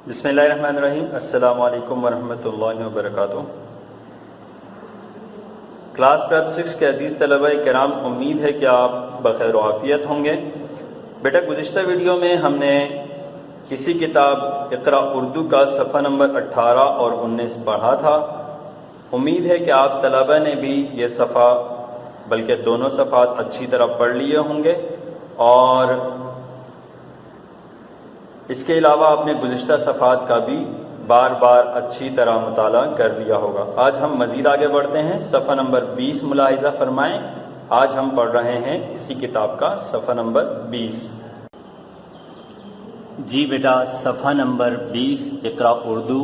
بسم اللہ الرحمن الرحیم۔ السلام علیکم ورحمۃ اللہ وبرکاتہ۔ کلاس پریپ 6 کے عزیز طلبہ کرام، امید ہے کہ آپ بخیر و عافیت ہوں گے۔ بیٹا گزشتہ ویڈیو میں ہم نے اسی کتاب اقرا اردو کا صفحہ نمبر 18 اور 19 پڑھا تھا۔ امید ہے کہ آپ طلبہ نے بھی یہ صفحہ بلکہ دونوں صفحات اچھی طرح پڑھ لیے ہوں گے، اور اس کے علاوہ آپ نے گزشتہ صفحات کا بھی بار بار اچھی طرح مطالعہ کر لیا ہوگا۔ آج ہم مزید آگے بڑھتے ہیں۔ صفحہ نمبر 20 ملاحظہ فرمائیں۔ آج ہم پڑھ رہے ہیں اسی کتاب کا صفحہ نمبر 20۔ جی بیٹا، صفحہ نمبر 20 اقرا اردو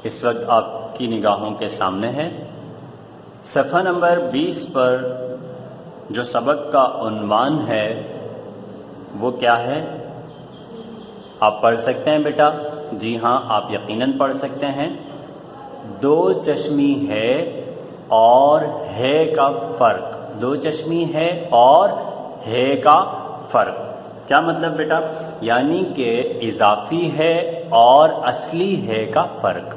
اس وقت آپ کی نگاہوں کے سامنے ہے۔ صفحہ نمبر 20 پر جو سبق کا عنوان ہے وہ کیا ہے؟ آپ پڑھ سکتے ہیں بیٹا؟ جی ہاں، آپ یقیناً پڑھ سکتے ہیں۔ دو چشمی ہے اور ہے کا فرق۔ دو چشمی ہے اور ہے کا فرق کیا مطلب بیٹا؟ یعنی کہ اضافی ہے اور اصلی ہے کا فرق۔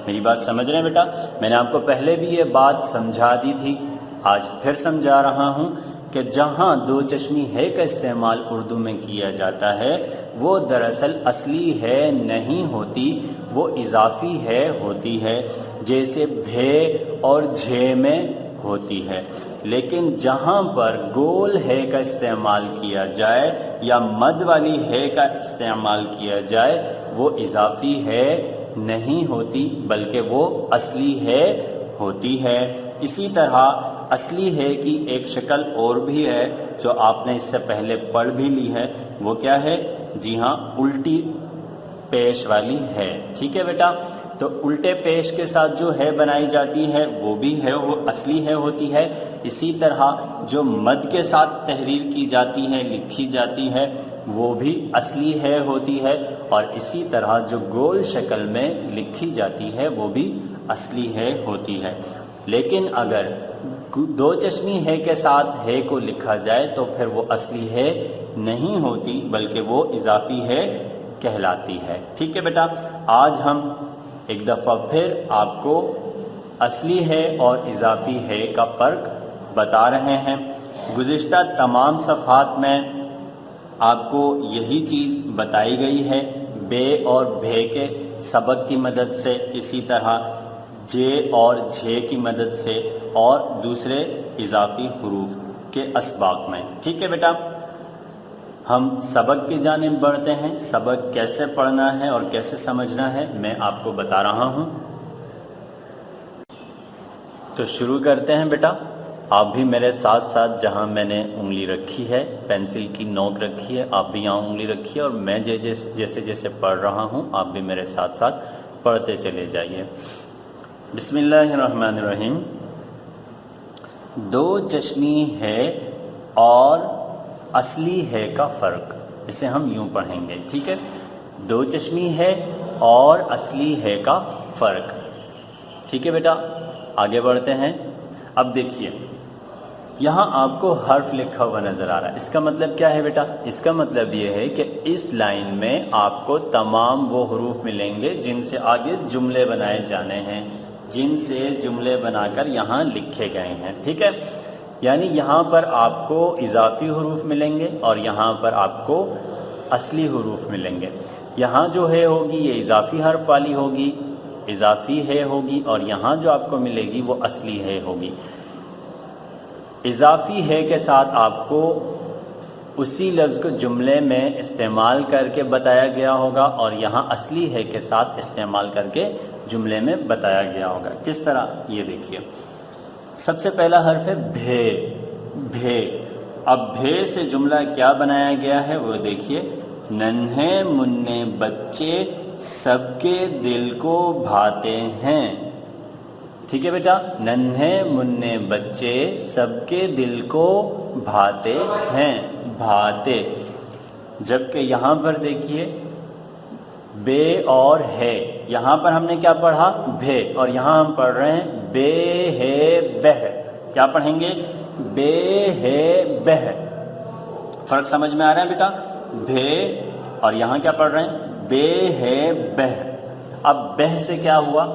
میری بات سمجھ رہے ہیں بیٹا؟ میں نے آپ کو پہلے بھی یہ بات سمجھا دی تھی، آج پھر سمجھا رہا ہوں کہ جہاں دو چشمی ہے کا استعمال اردو میں کیا جاتا ہے وہ دراصل اصلی ہے نہیں ہوتی، وہ اضافی ہے ہوتی ہے، جیسے بھے اور جھے میں ہوتی ہے۔ لیکن جہاں پر گول ہے کا استعمال کیا جائے یا مد والی ہے کا استعمال کیا جائے وہ اضافی ہے نہیں ہوتی بلکہ وہ اصلی ہے ہوتی ہے۔ اسی طرح اصلی ہے کی ایک شکل اور بھی ہے جو آپ نے اس سے پہلے پڑھ بھی لی ہے، وہ کیا ہے؟ جی ہاں، الٹی پیش والی ہے۔ ٹھیک ہے بیٹا؟ تو الٹے پیش کے ساتھ جو ہے بنائی جاتی ہے وہ بھی ہے، وہ اصلی ہے ہوتی ہے۔ اسی طرح جو مد کے ساتھ تحریر کی جاتی ہے، لکھی جاتی ہے، وہ بھی اصلی ہے ہوتی ہے، اور اسی طرح جو گول شکل میں لکھی جاتی ہے وہ بھی اصلی ہے ہوتی ہے۔ لیکن اگر دو چشمی ہے کے ساتھ ہے کو لکھا جائے تو پھر وہ اصلی ہے نہیں ہوتی بلکہ وہ اضافی ہے کہلاتی ہے۔ ٹھیک ہے بیٹا؟ آج ہم ایک دفعہ پھر آپ کو اصلی ہے اور اضافی ہے کا فرق بتا رہے ہیں۔ گزشتہ تمام صفحات میں آپ کو یہی چیز بتائی گئی ہے، بے اور بھے کے سبق کی مدد سے، اسی طرح جے اور جھے کی مدد سے، اور دوسرے اضافی حروف کے اسباق میں۔ ٹھیک ہے بیٹا؟ ہم سبق کی جانب بڑھتے ہیں۔ سبق کیسے پڑھنا ہے اور کیسے سمجھنا ہے میں آپ کو بتا رہا ہوں۔ تو شروع کرتے ہیں بیٹا۔ آپ بھی میرے ساتھ ساتھ جہاں میں نے انگلی رکھی ہے، پینسل کی نوک رکھی ہے، آپ بھی یہاں انگلی رکھی ہے، اور میں جیسے جیسے پڑھ رہا ہوں آپ بھی میرے ساتھ ساتھ پڑھتے چلے جائیے۔ بسم اللہ الرحمن الرحیم۔ دو چشمی ہے اور اصلی ہے کا فرق، اسے ہم یوں پڑھیں گے۔ ٹھیک ہے؟ دو چشمی ہے اور اصلی ہے کا فرق۔ ٹھیک ہے بیٹا؟ آگے بڑھتے ہیں۔ اب دیکھیے یہاں آپ کو حرف لکھا ہوا نظر آ رہا ہے، اس کا مطلب کیا ہے بیٹا؟ اس کا مطلب یہ ہے کہ اس لائن میں آپ کو تمام وہ حروف ملیں گے جن سے آگے جملے بنائے جانے ہیں، جن سے جملے بنا کر یہاں لکھے گئے ہیں۔ ٹھیک ہے؟ یعنی یہاں پر آپ کو اضافی حروف ملیں گے اور یہاں پر آپ کو اصلی حروف ملیں گے۔ یہاں جو ہے ہوگی یہ اضافی حرف والی ہوگی، اضافی ہے ہوگی، اور یہاں جو آپ کو ملے گی وہ اصلی ہے ہوگی۔ اضافی ہے کے ساتھ آپ کو اسی لفظ کو جملے میں استعمال کر کے بتایا گیا ہوگا، اور یہاں اصلی ہے کے ساتھ استعمال کر کے جملے میں بتایا گیا ہوگا۔ کس طرح؟ یہ دیکھیے، سب سے پہلا حرف ہے بھے۔ بھے۔ اب بھے سے جملہ کیا بنایا گیا ہے وہ دیکھیے، ننھے منھے بچے سب کے دل کو بھاتے ہیں۔ ٹھیک ہے بیٹا؟ ننھے منھے بچے سب کے دل کو بھاتے ہیں، بھاتے۔ جبکہ یہاں پر دیکھیے بے اور ہے، یہاں پر ہم نے کیا پڑھا؟ بھے، اور یہاں ہم پڑھ رہے ہیں بے ہے بہ۔ کیا پڑھیں گے؟ بے ہے بہ۔ فرق سمجھ میں آ رہا ہے بیٹا؟ بھے اور یہاں کیا پڑھ رہے ہیں؟ بے ہے بہ. اب بہ سے کیا ہوا؟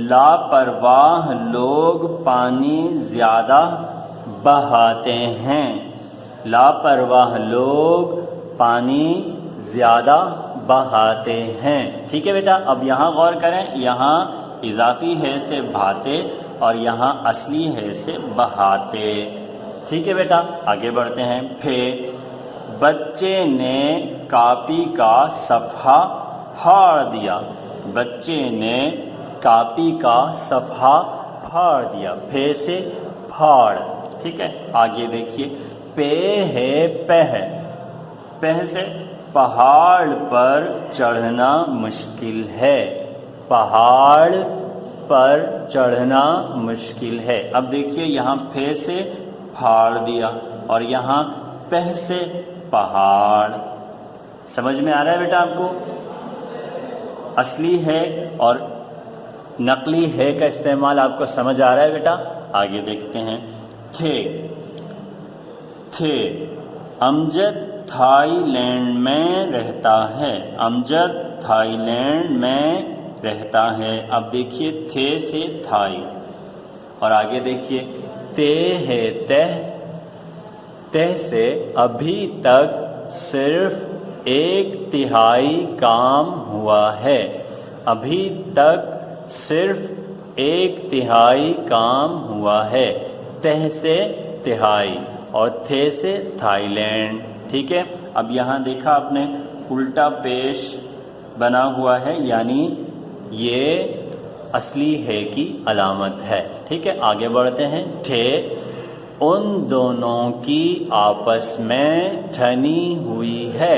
لاپرواہ لوگ پانی زیادہ بہاتے ہیں. لاپرواہ لوگ پانی زیادہ بہاتے ہیں. ٹھیک ہے بیٹا. اب یہاں غور کریں، یہاں اضافی ہے سے بہاتے اور یہاں اصلی ہے سے بہاتے. ٹھیک ہے بیٹا. آگے بڑھتے ہیں. پھر بچے نے کاپی کا صفحہ پھاڑ دیا. بچے نے کاپی کا صفحہ پھاڑ دیا. پھر سے پھاڑ. ٹھیک ہے. آگے دیکھیے. پہ ہے پہ. پہ سے پہاڑ پر چڑھنا مشکل ہے. پہاڑ پر چڑھنا مشکل ہے. اب دیکھیے یہاں پہ سے پھاڑ دیا اور یہاں پہ سے پہاڑ. سمجھ میں آ رہا ہے بیٹا آپ کو؟ اصلی ہے اور نقلی ہے کا استعمال آپ کو سمجھ آ رہا ہے بیٹا؟ آگے دیکھتے ہیں. تھے. تھے. امجد تھائی لینڈ میں رہتا ہے. امجد تھائی لینڈ میں رہتا ہے. اب دیکھیے تھے سے تھائی اور آگے دیکھیے تے ہے تہ. تہ سے ابھی تک صرف 1/3 کام ہوا ہے. ابھی تک صرف 1/3 کام ہوا ہے. تہ سے تہائی اور تھے سے تھائی لینڈ. ٹھیک ہے. اب یہاں دیکھا آپ نے الٹا پیش بنا ہوا ہے، یعنی یہ اصلی ہے کی علامت ہے. ٹھیک ہے. آگے بڑھتے ہیں. تھے. ان دونوں کی آپس میں ٹھنی ہوئی ہے.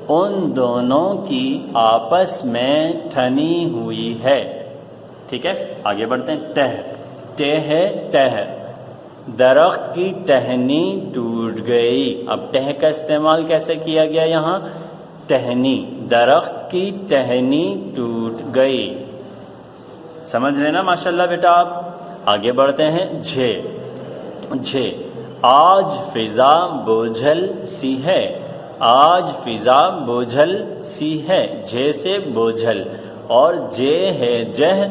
ان دونوں کی آپس میں ٹھنی ہوئی ہے. ٹھیک ہے. آگے بڑھتے ہیں. ٹہ. ٹہ ہے ٹہ. درخت کی ٹہنی ٹوٹ گئی. اب ٹہ کا استعمال کیسے کیا گیا یہاں؟ ٹہنی. درخت کی ٹہنی ٹوٹ گئی. سمجھ رہے نا ماشاءاللہ بیٹا آپ؟ آگے بڑھتے ہیں. جھے. جھے. آج فضا بوجھل سی ہے. آج فضا بوجھل سی ہے. جھے سے بوجھل اور جے ہے جہ.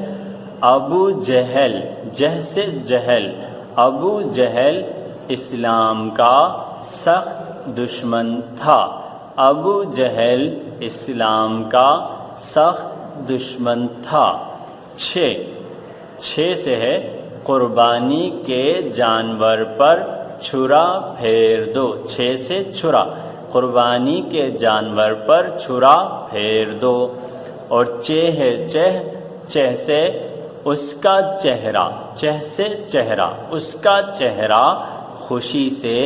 ابو جہل. جہ سے جہل. ابو جہل اسلام کا سخت دشمن تھا. ابو جہل اسلام کا سخت دشمن تھا. چھ. چھ سے ہے قربانی کے جانور پر چھرا پھیر دو. چھ سے چھرا. قربانی کے جانور پر چھرا پھیر دو. اور چہ ہے چہ. چہ سے اس کا چہرہ. چہ سے چہرہ. اس کا چہرہ خوشی سے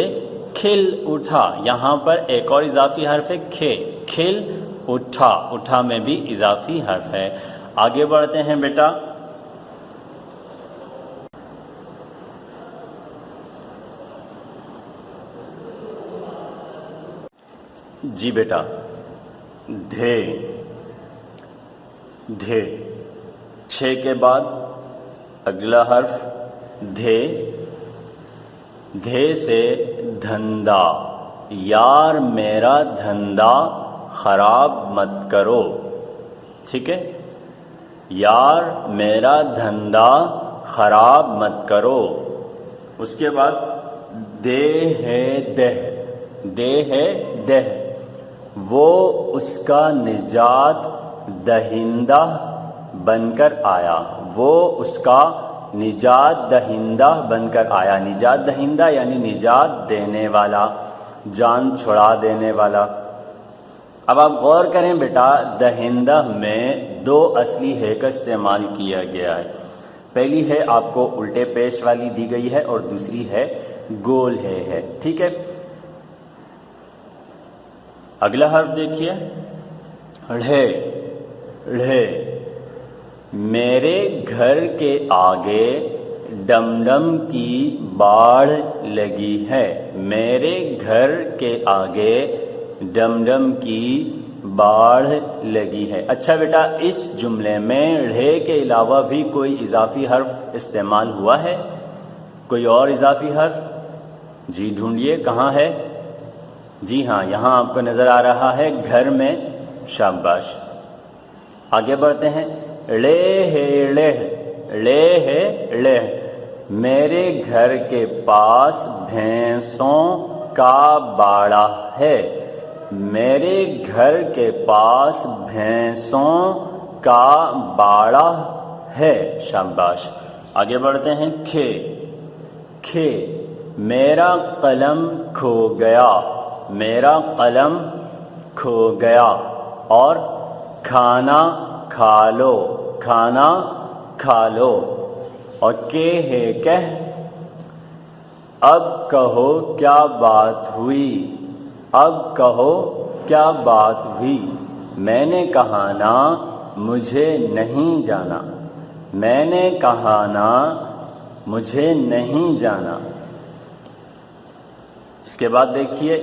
کھل اٹھا. یہاں پر ایک اور اضافی حرف ہے کھے. کھل اٹھا. اٹھا میں بھی اضافی حرف ہے. آگے بڑھتے ہیں بیٹا. جی بیٹا. دھے. دھے. چھ کے بعد اگلا حرف دھے. دھے سے دھندا. یار میرا دھندا خراب مت کرو. ٹھیک ہے. یار میرا دھندا خراب مت کرو. اس کے بعد دے ہے دہ. دے ہے دہ. وہ اس کا نجات دہندہ بن کر آیا. وہ اس کا نجات دہندہ بن کر آیا. نجات دہندہ یعنی نجات دینے والا، جان چھڑا دینے والا. اب آپ غور کریں بیٹا، دہندہ میں دو اصلی ہے کا استعمال کیا گیا ہے. پہلی ہے آپ کو الٹے پیش والی دی گئی ہے اور دوسری ہے گول ہے. ٹھیک ہے. اگلا حرف دیکھیے. ڑھے. ڑھے. میرے گھر کے آگے ڈم ڈم کی باڑھ لگی ہے. میرے گھر کے آگے ڈم ڈم کی باڑھ لگی ہے. اچھا بیٹا، اس جملے میں ڑھے کے علاوہ بھی کوئی اضافی حرف استعمال ہوا ہے؟ کوئی اور اضافی حرف؟ جی ڈھونڈیے کہاں ہے. جی ہاں، یہاں آپ کو نظر آ رہا ہے گھر میں. شاباش. آگے بڑھتے ہیں، لے ہے لہ، لے ہے لہ، میرے گھر کے پاس بھینسوں کا باڑا ہے، میرے گھر کے پاس بھینسوں کا باڑا ہے، شاباش۔ آگے بڑھتے ہیں، کھے، کھے، میرا قلم کھو گیا، میرا قلم کھو گیا، اور کھانا کھا لو، کھانا کھا لو، اور کہ ہے کہہ، اب کہو کیا بات ہوئی، اب کہو کیا بات ہوئی، میں نے کہا نا مجھے نہیں جانا، میں نے کہا نا مجھے نہیں جانا۔ اس کے بعد دیکھیے،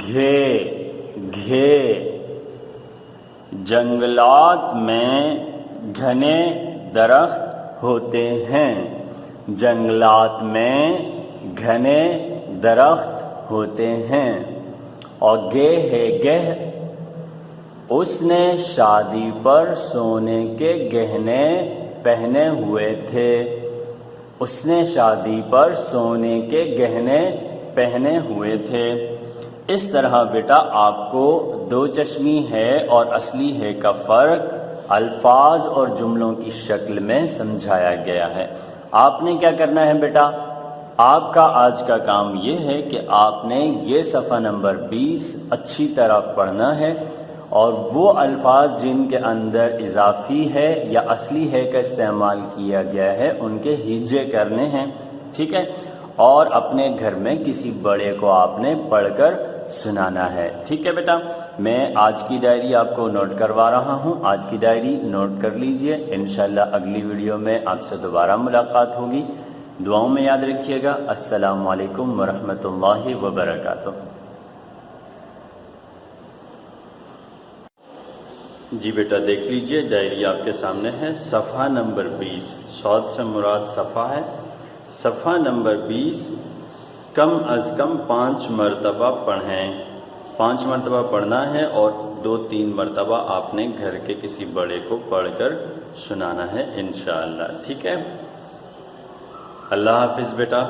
گھے، گھے، جنگلات میں گھنے درخت ہوتے ہیں، جنگلات میں گھنے درخت ہوتے ہیں، اور گے ہے گہ، اس نے شادی پر سونے کے گہنے پہنے ہوئے تھے، اس نے شادی پر سونے کے گہنے پہنے ہوئے تھے۔ اس طرح بیٹا آپ کو دو چشمی ہے اور اصلی ہے کا فرق الفاظ اور جملوں کی شکل میں سمجھایا گیا ہے۔ آپ نے کیا کرنا ہے بیٹا، آپ کا آج کا کام یہ ہے کہ آپ نے یہ صفحہ نمبر 20 اچھی طرح پڑھنا ہے، اور وہ الفاظ جن کے اندر اضافی ہے یا اصلی ہے کا استعمال کیا گیا ہے ان کے ہجے کرنے ہیں، ٹھیک ہے، اور اپنے گھر میں کسی بڑے کو آپ نے پڑھ کر سنانا ہے، ٹھیک ہے بیٹا۔ میں آج کی ڈائری آپ کو نوٹ کروا رہا ہوں، آج کی ڈائری نوٹ کر لیجئے، انشاءاللہ اگلی ویڈیو میں آپ سے دوبارہ ملاقات ہوگی۔ دعاؤں میں یاد رکھیے گا۔ السلام علیکم ورحمۃ اللہ وبرکاتہ۔ جی بیٹا دیکھ لیجئے، ڈائری آپ کے سامنے ہے، صفحہ نمبر 20، صاد سے مراد صفحہ ہے، صفحہ نمبر 20، کم از کم 5 مرتبہ پڑھیں، 5 مرتبہ پڑھنا ہے، اور 2-3 مرتبہ آپ نے گھر کے کسی بڑے کو پڑھ کر سنانا ہے انشاءاللہ، ٹھیک ہے۔ اللہ حافظ بیٹا۔